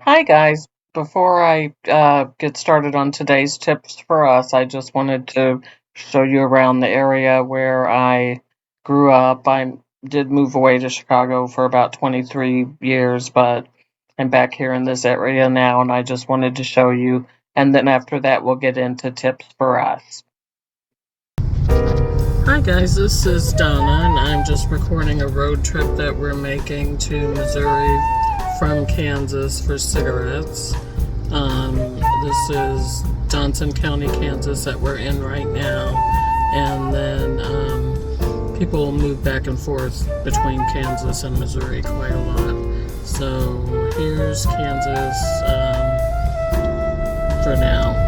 Hi guys. Before I get started on today's tips for us, I just wanted to show you around the area where I grew up. I did move away to Chicago for about 23 years, but I'm back here in this area now, and I just wanted to show you. And then after that, we'll get into tips for us. Hi guys, this is Donna, and I'm just recording a road trip that we're making to Missouri from Kansas for cigarettes. This is Johnson County, Kansas that we're in right now, and then people move back and forth between Kansas and Missouri quite a lot. So here's Kansas for now.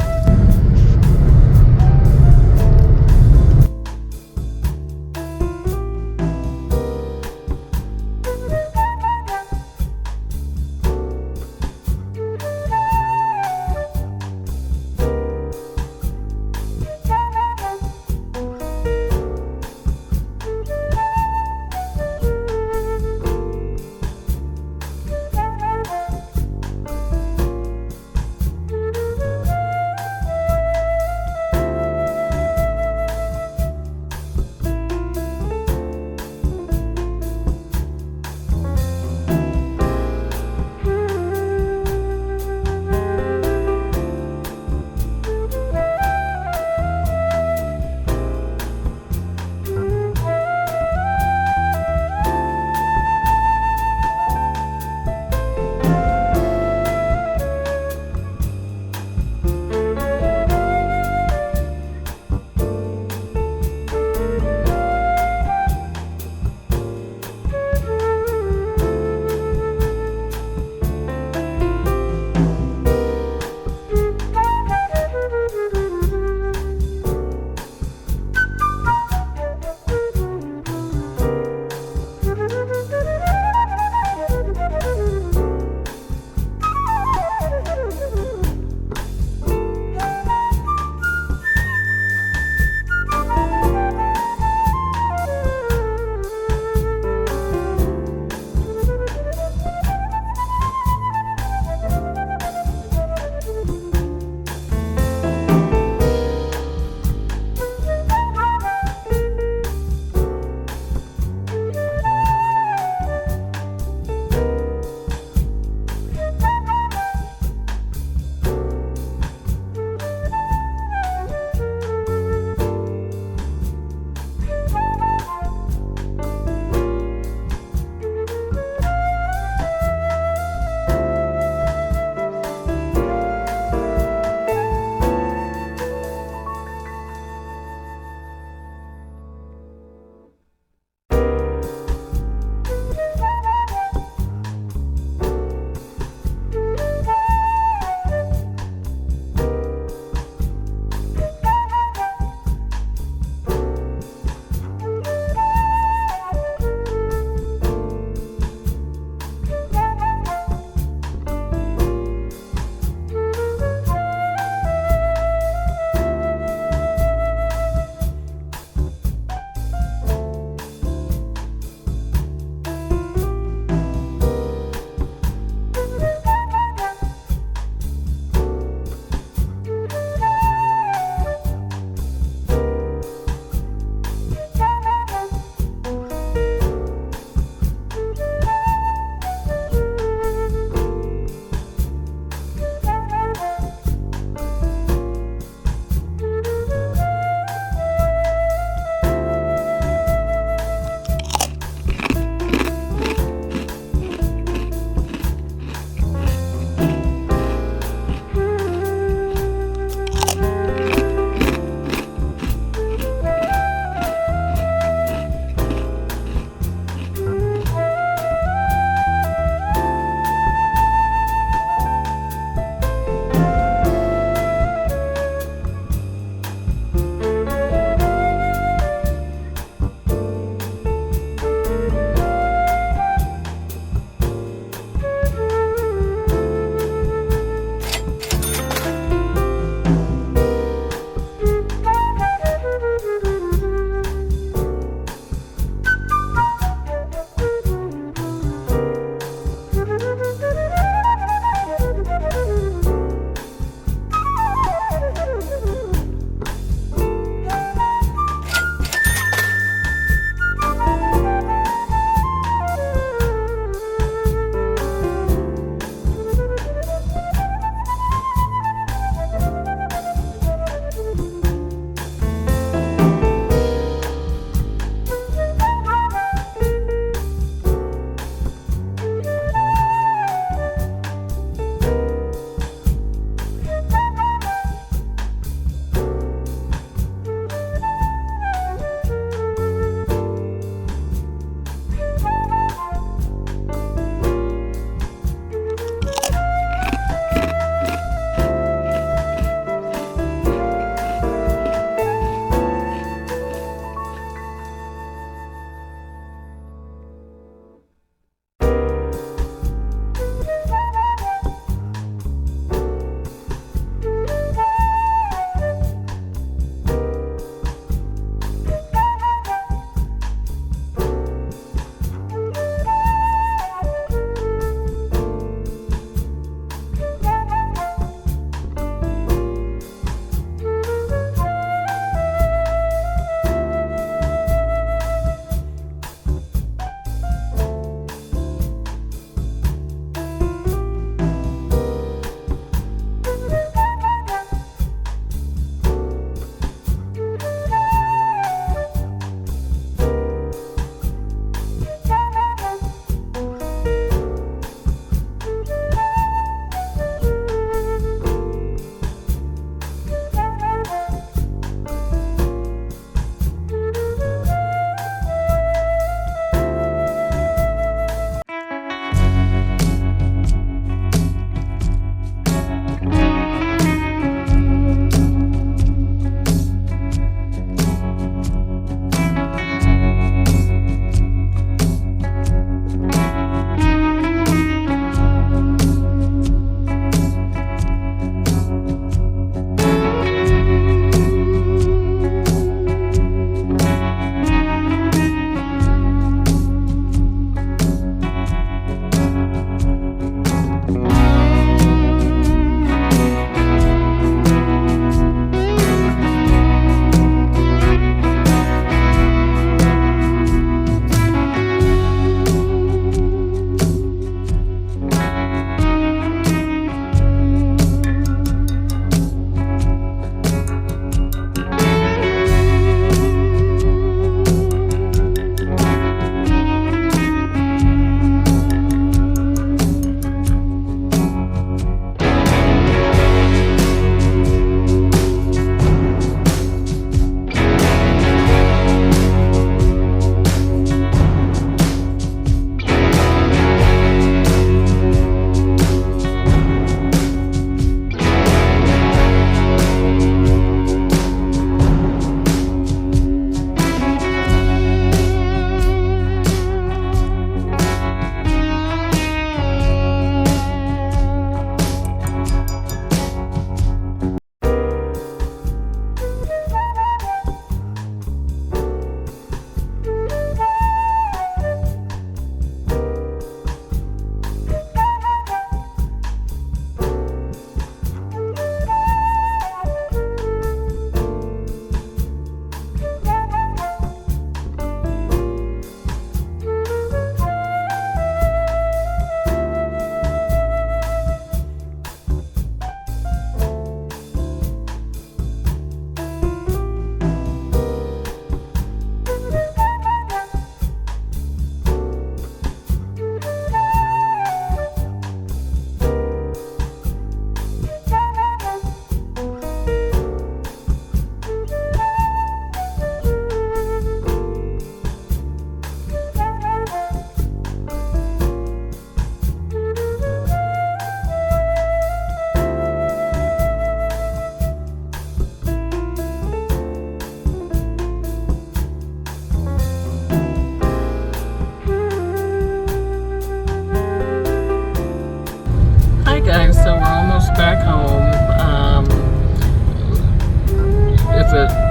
guys, so we're almost back home.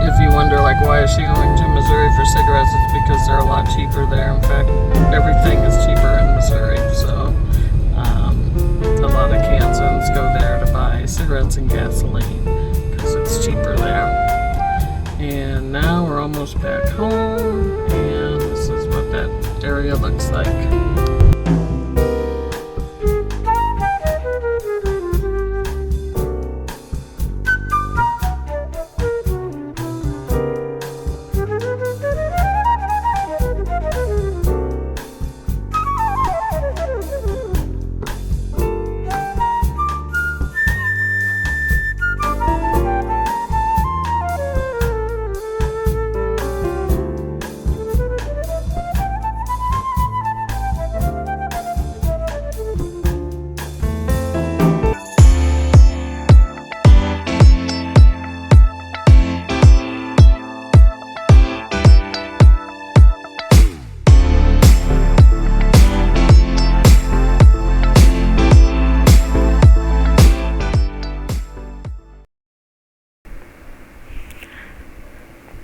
If you wonder like why is she going to Missouri for cigarettes, it's because they're a lot cheaper there. In fact, everything is cheaper in Missouri. So a lot of Kansans go there to buy cigarettes and gasoline because it's cheaper there. And now we're almost back home, and this is what that area looks like.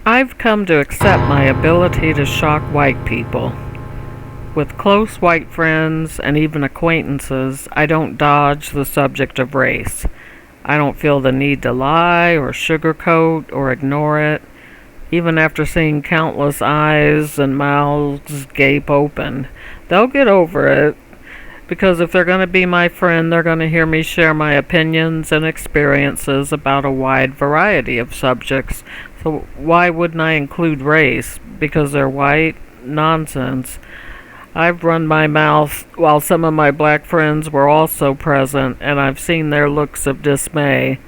I've come to accept my ability to shock white people. With close white friends and even acquaintances, I don't dodge the subject of race. I don't feel the need to lie or sugarcoat or ignore it, even after seeing countless eyes and mouths gape open. They'll get over it, because if they're going to be my friend, they're going to hear me share my opinions and experiences about a wide variety of subjects. So why wouldn't I include race? Because they're white? Nonsense. I've run my mouth while some of my black friends were also present, and I've seen their looks of dismay.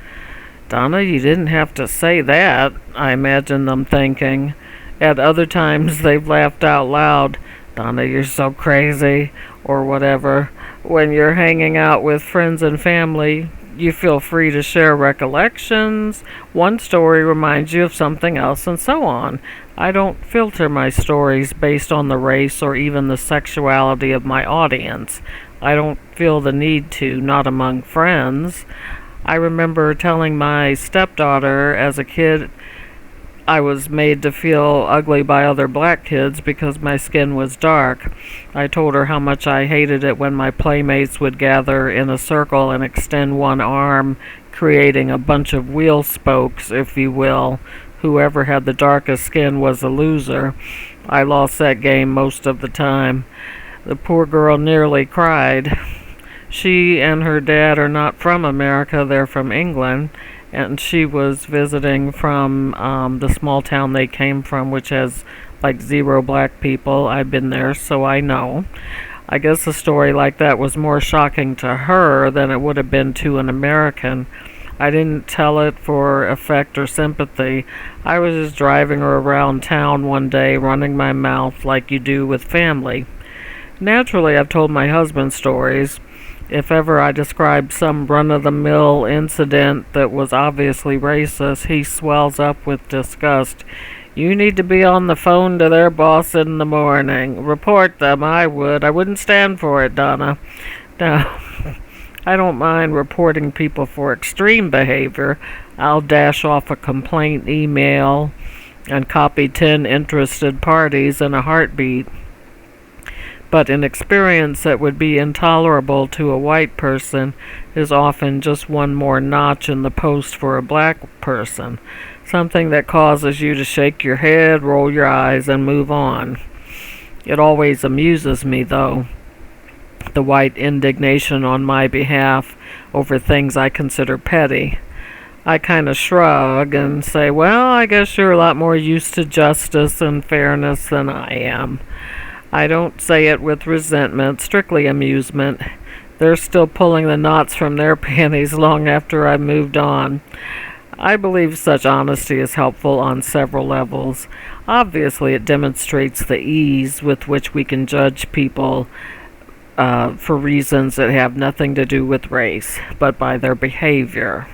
Donna, you didn't have to say that, I imagine them thinking. At other times, they've laughed out loud. Donna, you're so crazy, or whatever. When you're hanging out with friends and family, you feel free to share recollections. One story reminds you of something else, and so on. I don't filter my stories based on the race or even the sexuality of my audience. I don't feel the need to, not among friends. I remember telling my stepdaughter as a kid I was made to feel ugly by other black kids because my skin was dark. I told her how much I hated it when my playmates would gather in a circle and extend one arm, creating a bunch of wheel spokes, if you will. Whoever had the darkest skin was a loser. I lost that game most of the time. The poor girl nearly cried. She and her dad are not from America, they're from England. And she was visiting from the small town they came from, which has like 0 black people. I've been there, so I know. I guess a story like that was more shocking to her than it would have been to an American. I didn't tell it for effect or sympathy. I was just driving her around town one day, running my mouth like you do with family. Naturally, I've told my husband stories. If ever I describe some run-of-the-mill incident that was obviously racist, he swells up with disgust. You need to be on the phone to their boss in the morning. Report them, I would. I wouldn't stand for it, Donna. Now, I don't mind reporting people for extreme behavior. I'll dash off a complaint email and copy 10 interested parties in a heartbeat. But an experience that would be intolerable to a white person is often just one more notch in the post for a black person, something that causes you to shake your head, roll your eyes, and move on. It always amuses me, though, the white indignation on my behalf over things I consider petty. I kind of shrug and say, well, I guess you're a lot more used to justice and fairness than I am. I don't say it with resentment, strictly amusement. They're still pulling the knots from their panties long after I moved on. I believe such honesty is helpful on several levels. Obviously, it demonstrates the ease with which we can judge people for reasons that have nothing to do with race, but by their behavior.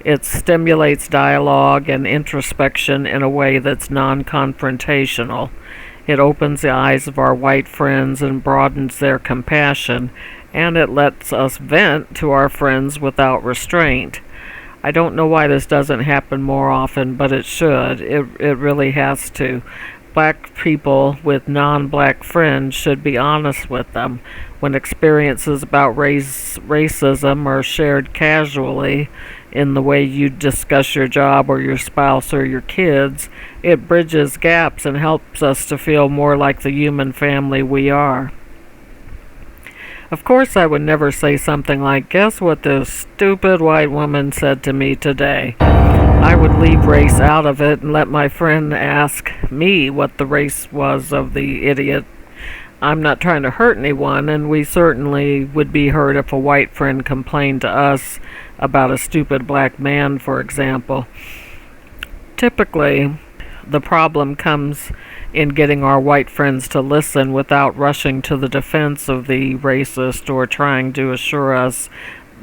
It stimulates dialogue and introspection in a way that's non-confrontational. It opens the eyes of our white friends and broadens their compassion, and it lets us vent to our friends without restraint. I don't know why this doesn't happen more often, but it should. It really has to. Black people with non-black friends should be honest with them. When experiences about racism are shared casually in the way you discuss your job or your spouse or your kids, it bridges gaps and helps us to feel more like the human family we are. Of course, I would never say something like, "Guess what this stupid white woman said to me today?" I would leave race out of it and let my friend ask me what the race was of the idiot. I'm not trying to hurt anyone, and we certainly would be hurt if a white friend complained to us about a stupid black man, for example. Typically, the problem comes in getting our white friends to listen without rushing to the defense of the racist or trying to assure us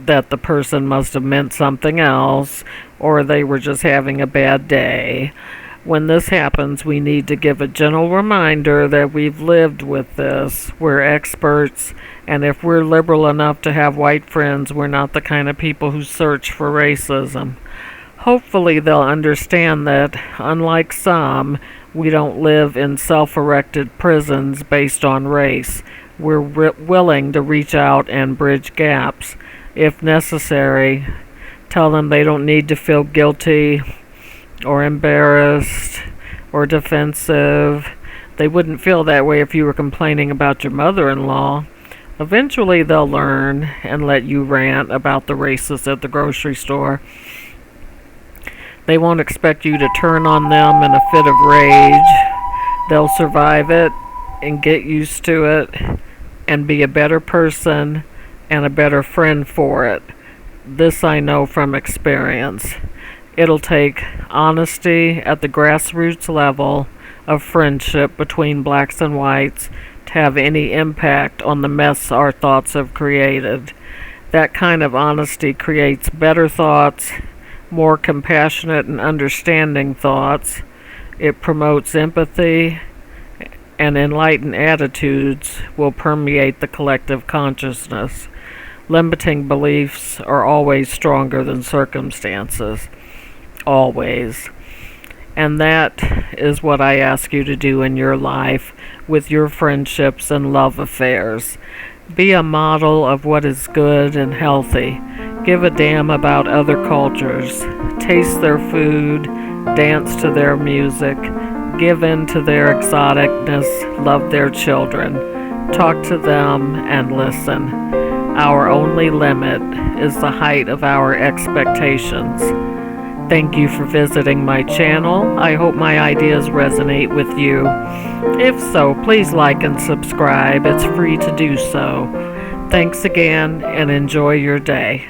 that the person must have meant something else or they were just having a bad day. When this happens, we need to give a gentle reminder that we've lived with this. We're experts, and if we're liberal enough to have white friends, we're not the kind of people who search for racism. Hopefully they'll understand that, unlike some, we don't live in self-erected prisons based on race. We're willing to reach out and bridge gaps. If necessary, tell them they don't need to feel guilty or embarrassed or defensive. They wouldn't feel that way if you were complaining about your mother-in-law. Eventually they'll learn and let you rant about the racist at the grocery store. They won't expect you to turn on them in a fit of rage. They'll survive it and get used to it and be a better person and a better friend for it. This I know from experience. It'll take honesty at the grassroots level of friendship between blacks and whites to have any impact on the mess our thoughts have created. That kind of honesty creates better thoughts, more compassionate and understanding thoughts. It promotes empathy, and enlightened attitudes will permeate the collective consciousness. Limiting beliefs are always stronger than circumstances. Always. And that is what I ask you to do in your life with your friendships and love affairs. Be a model of what is good and healthy. Give a damn about other cultures. Taste their food. Dance to their music. Give in to their exoticness. Love their children. Talk to them and listen. Our only limit is the height of our expectations. Thank you for visiting my channel. I hope my ideas resonate with you. If so, please like and subscribe. It's free to do so. Thanks again and enjoy your day.